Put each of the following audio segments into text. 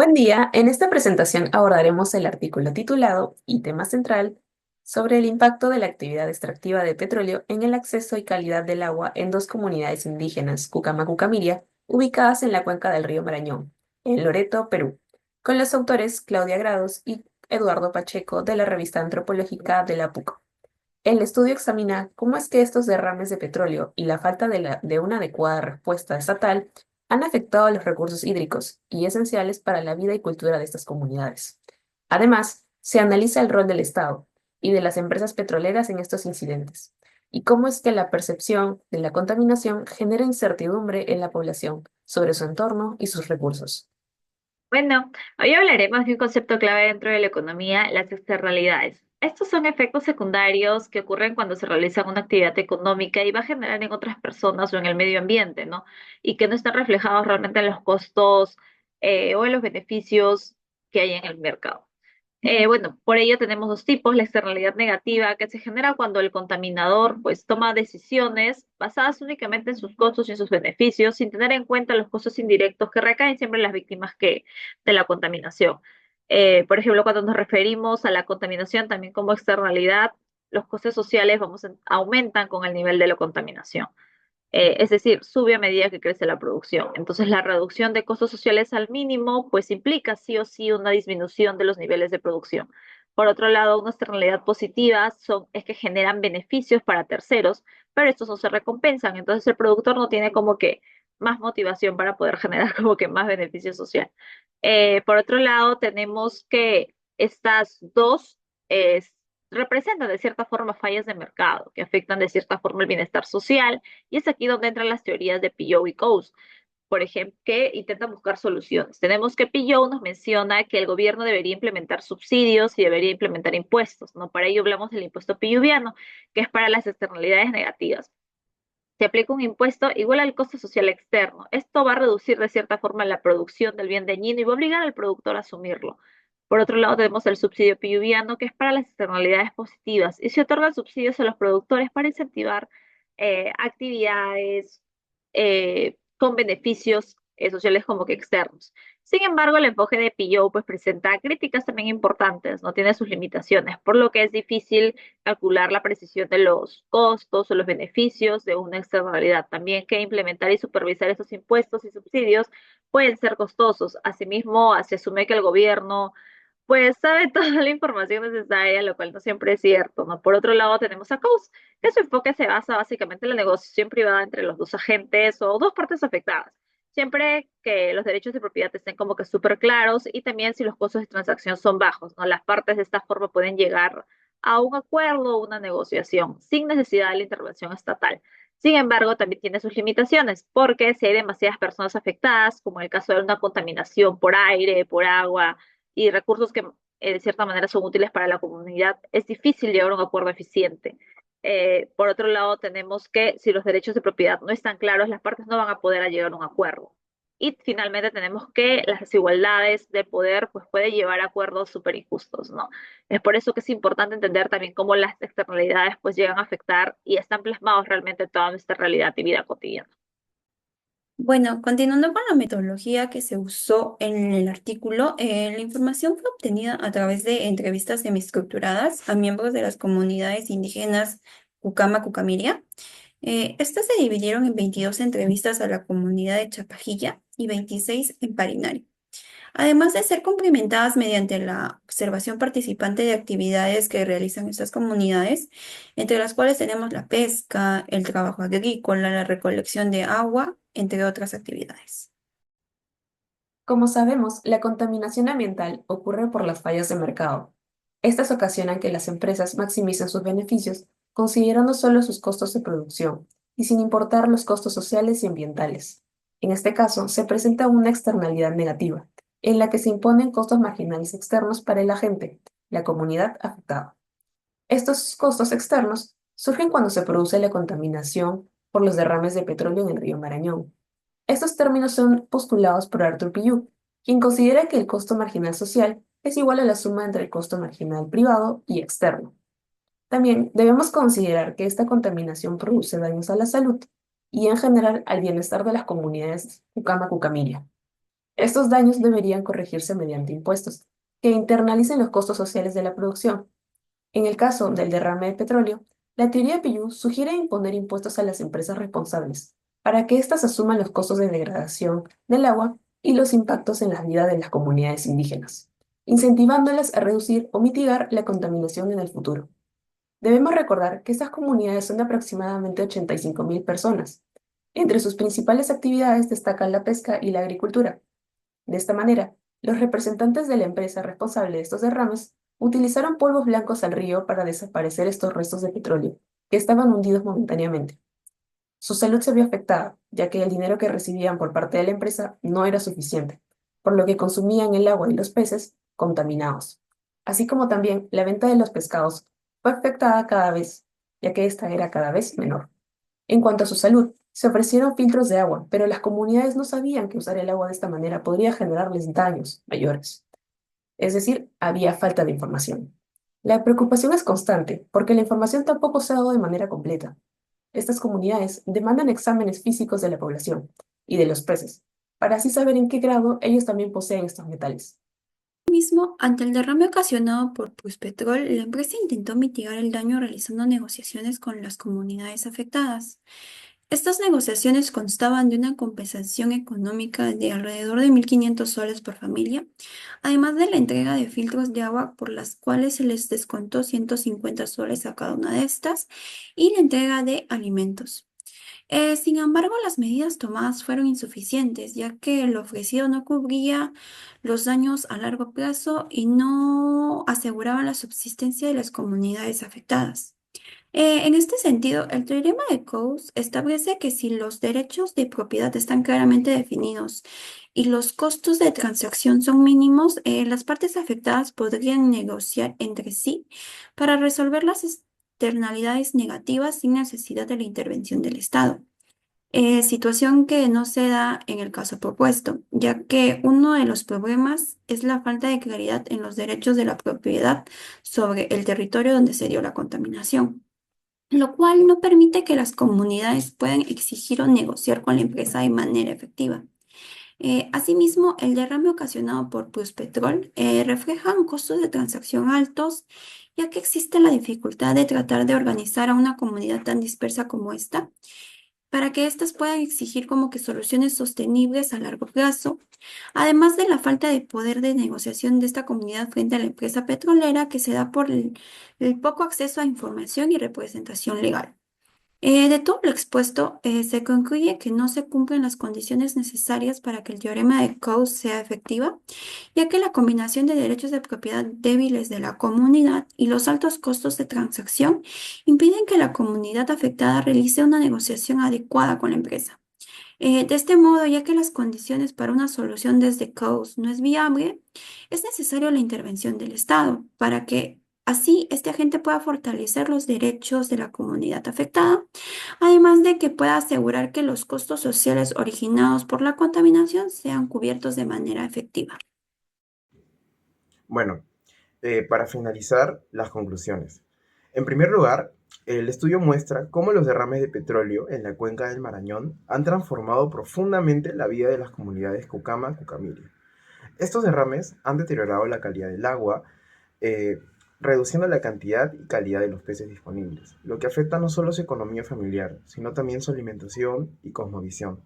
Buen día. En esta presentación abordaremos el artículo titulado y tema central sobre el impacto de la actividad extractiva de petróleo en el acceso y calidad del agua en dos comunidades indígenas, Cucama-Cucamiria, ubicadas en la cuenca del río Marañón, en Loreto, Perú, con los autores Claudia Grados y Eduardo Pacheco de la revista antropológica de la PUC. El estudio examina cómo es que estos derrames de petróleo y la falta de una adecuada respuesta estatal han afectado a los recursos hídricos y esenciales para la vida y cultura de estas comunidades. Además, se analiza el rol del Estado y de las empresas petroleras en estos incidentes, y cómo es que la percepción de la contaminación genera incertidumbre en la población sobre su entorno y sus recursos. Bueno, hoy hablaremos de un concepto clave dentro de la economía, las externalidades. Estos son efectos secundarios que ocurren cuando se realiza una actividad económica y va a generar en otras personas o en el medio ambiente, ¿no? Y que no están reflejados realmente en los costos o en los beneficios que hay en el mercado. Bueno, por ello tenemos dos tipos, la externalidad negativa que se genera cuando el contaminador pues toma decisiones basadas únicamente en sus costos y en sus beneficios, sin tener en cuenta los costos indirectos que recaen siempre en las víctimas de la contaminación. Por ejemplo, cuando nos referimos a la contaminación también como externalidad, los costes sociales aumentan con el nivel de la contaminación. Es decir, sube a medida que crece la producción. Entonces, la reducción de costos sociales al mínimo, pues implica sí o sí una disminución de los niveles de producción. Por otro lado, una externalidad positiva es que generan beneficios para terceros, pero estos no se recompensan. Entonces, el productor no tiene como que más motivación para poder generar como que más beneficio social. Por otro lado, tenemos que estas dos eh, representan de cierta forma fallas de mercado, que afectan de cierta forma el bienestar social y es aquí donde entran las teorías de Pillow y Coase, por ejemplo, que intentan buscar soluciones. Tenemos que Pillow nos menciona que el gobierno debería implementar subsidios y debería implementar impuestos, ¿no? Para ello hablamos del impuesto pilluviano, que es para las externalidades negativas. Se aplica un impuesto igual al costo social externo. Esto va a reducir de cierta forma la producción del bien dañino y va a obligar al productor a asumirlo. Por otro lado, tenemos el subsidio pilluviano, que es para las externalidades positivas, y se otorgan subsidios a los productores para incentivar actividades con beneficios sociales como que externos. Sin embargo, el enfoque de Pillow pues presenta críticas también importantes, no tiene sus limitaciones, por lo que es difícil calcular la precisión de los costos o los beneficios de una externalidad. También que implementar y supervisar esos impuestos y subsidios pueden ser costosos. Asimismo, se asume que el gobierno pues sabe toda la información necesaria, lo cual no siempre es cierto, ¿no? Por otro lado, tenemos a Coase, que su enfoque se basa básicamente en la negociación privada entre los dos agentes o dos partes afectadas, siempre que los derechos de propiedad estén como que súper claros y también si los costos de transacción son bajos, ¿no? Las partes de esta forma pueden llegar a un acuerdo o una negociación sin necesidad de la intervención estatal. Sin embargo, también tiene sus limitaciones, porque si hay demasiadas personas afectadas, como en el caso de una contaminación por aire, por agua, y recursos que de cierta manera son útiles para la comunidad, es difícil llegar a un acuerdo eficiente. Por otro lado, tenemos que si los derechos de propiedad no están claros, las partes no van a poder llegar a un acuerdo. Y finalmente tenemos que las desigualdades de poder pues puede llevar a acuerdos súper injustos, ¿no? Es por eso que es importante entender también cómo las externalidades pues llegan a afectar y están plasmados realmente en toda nuestra realidad y vida cotidiana. Bueno, continuando con la metodología que se usó en el artículo, la información fue obtenida a través de entrevistas semiestructuradas a miembros de las comunidades indígenas Cucama-Cucamiria. Estas se dividieron en 22 entrevistas a la comunidad de Chapajilla y 26 en Parinari. Además de ser complementadas mediante la observación participante de actividades que realizan estas comunidades, entre las cuales tenemos la pesca, el trabajo agrícola, la recolección de agua, entre otras actividades. Como sabemos, la contaminación ambiental ocurre por las fallas de mercado. Estas ocasionan que las empresas maximicen sus beneficios, considerando solo sus costos de producción y sin importar los costos sociales y ambientales. En este caso, se presenta una externalidad negativa, en la que se imponen costos marginales externos para el agente, la comunidad afectada. Estos costos externos surgen cuando se produce la contaminación por los derrames de petróleo en el río Marañón. Estos términos son postulados por Arthur Pillou, quien considera que el costo marginal social es igual a la suma entre el costo marginal privado y externo. También debemos considerar que esta contaminación produce daños a la salud y en general al bienestar de las comunidades Cucama-Cucamilla. Estos daños deberían corregirse mediante impuestos, que internalicen los costos sociales de la producción. En el caso del derrame de petróleo, la teoría de Pillú sugiere imponer impuestos a las empresas responsables, para que éstas asuman los costos de degradación del agua y los impactos en la vida de las comunidades indígenas, incentivándolas a reducir o mitigar la contaminación en el futuro. Debemos recordar que estas comunidades son de aproximadamente 85.000 personas. Entre sus principales actividades destacan la pesca y la agricultura. De esta manera, los representantes de la empresa responsable de estos derrames utilizaron polvos blancos al río para desaparecer estos restos de petróleo, que estaban hundidos momentáneamente. Su salud se vio afectada, ya que el dinero que recibían por parte de la empresa no era suficiente, por lo que consumían el agua y los peces contaminados. Así como también la venta de los pescados fue afectada cada vez, ya que esta era cada vez menor. En cuanto a su salud, se ofrecieron filtros de agua, pero las comunidades no sabían que usar el agua de esta manera podría generarles daños mayores. Es decir, había falta de información. La preocupación es constante, porque la información tampoco se ha dado de manera completa. Estas comunidades demandan exámenes físicos de la población y de los peces, para así saber en qué grado ellos también poseen estos metales. Mismo, ante el derrame ocasionado por Pluspetrol, la empresa intentó mitigar el daño realizando negociaciones con las comunidades afectadas. Estas negociaciones constaban de una compensación económica de alrededor de 1.500 soles por familia, además de la entrega de filtros de agua por las cuales se les descontó 150 soles a cada una de estas, y la entrega de alimentos. Sin embargo, las medidas tomadas fueron insuficientes, ya que lo ofrecido no cubría los daños a largo plazo y no aseguraba la subsistencia de las comunidades afectadas. En este sentido, el teorema de Coase establece que si los derechos de propiedad están claramente definidos y los costos de transacción son mínimos, las partes afectadas podrían negociar entre sí para resolver las externalidades negativas sin necesidad de la intervención del Estado. Situación que no se da en el caso propuesto, ya que uno de los problemas es la falta de claridad en los derechos de la propiedad sobre el territorio donde se dio la contaminación, lo cual no permite que las comunidades puedan exigir o negociar con la empresa de manera efectiva. Asimismo, el derrame ocasionado por Pluspetrol refleja un costo de transacción altos, ya que existe la dificultad de tratar de organizar a una comunidad tan dispersa como esta para que éstas puedan exigir como que soluciones sostenibles a largo plazo, además de la falta de poder de negociación de esta comunidad frente a la empresa petrolera que se da por el poco acceso a información y representación legal. De todo lo expuesto, se concluye que no se cumplen las condiciones necesarias para que el teorema de Coase sea efectiva, ya que la combinación de derechos de propiedad débiles de la comunidad y los altos costos de transacción impiden que la comunidad afectada realice una negociación adecuada con la empresa. De este modo, ya que las condiciones para una solución desde Coase no es viable, es necesaria la intervención del Estado para que así este agente pueda fortalecer los derechos de la comunidad afectada, además de que pueda asegurar que los costos sociales originados por la contaminación sean cubiertos de manera efectiva. Bueno, para finalizar, las conclusiones. En primer lugar, el estudio muestra cómo los derrames de petróleo en la cuenca del Marañón han transformado profundamente la vida de las comunidades Cucama-Cucamiri. Estos derrames han deteriorado la calidad del agua, eh, reduciendo la cantidad y calidad de los peces disponibles, lo que afecta no solo su economía familiar, sino también su alimentación y cosmovisión.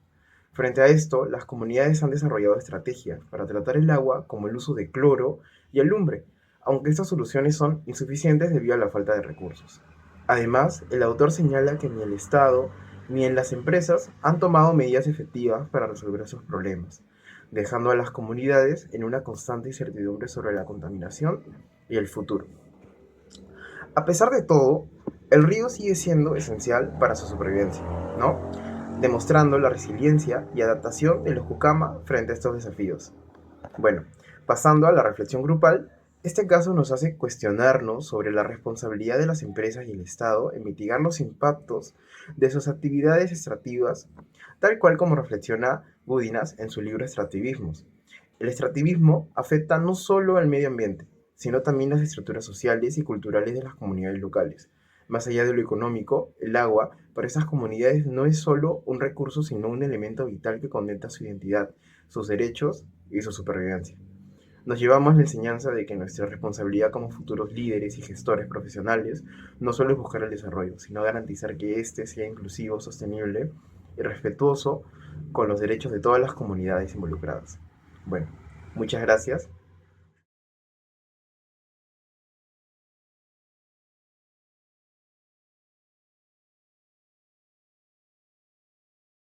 Frente a esto, las comunidades han desarrollado estrategias para tratar el agua, como el uso de cloro y alumbre, aunque estas soluciones son insuficientes debido a la falta de recursos. Además, el autor señala que ni el Estado ni en las empresas han tomado medidas efectivas para resolver esos problemas, dejando a las comunidades en una constante incertidumbre sobre la contaminación y el futuro. A pesar de todo, el río sigue siendo esencial para su supervivencia, ¿no? Demostrando la resiliencia y adaptación de los Cucama frente a estos desafíos. Bueno, pasando a la reflexión grupal, este caso nos hace cuestionarnos sobre la responsabilidad de las empresas y el Estado en mitigar los impactos de sus actividades extractivas, tal cual como reflexiona Budinas en su libro Extractivismos. El extractivismo afecta no solo al medio ambiente, sino también las estructuras sociales y culturales de las comunidades locales, Más allá de lo económico, el agua para estas comunidades no es solo un recurso, sino un elemento vital que conecta su identidad, sus derechos y su supervivencia. Nos llevamos la enseñanza de que nuestra responsabilidad como futuros líderes y gestores profesionales no solo es buscar el desarrollo, sino garantizar que éste sea inclusivo, sostenible y respetuoso con los derechos de todas las comunidades involucradas. Bueno, muchas gracias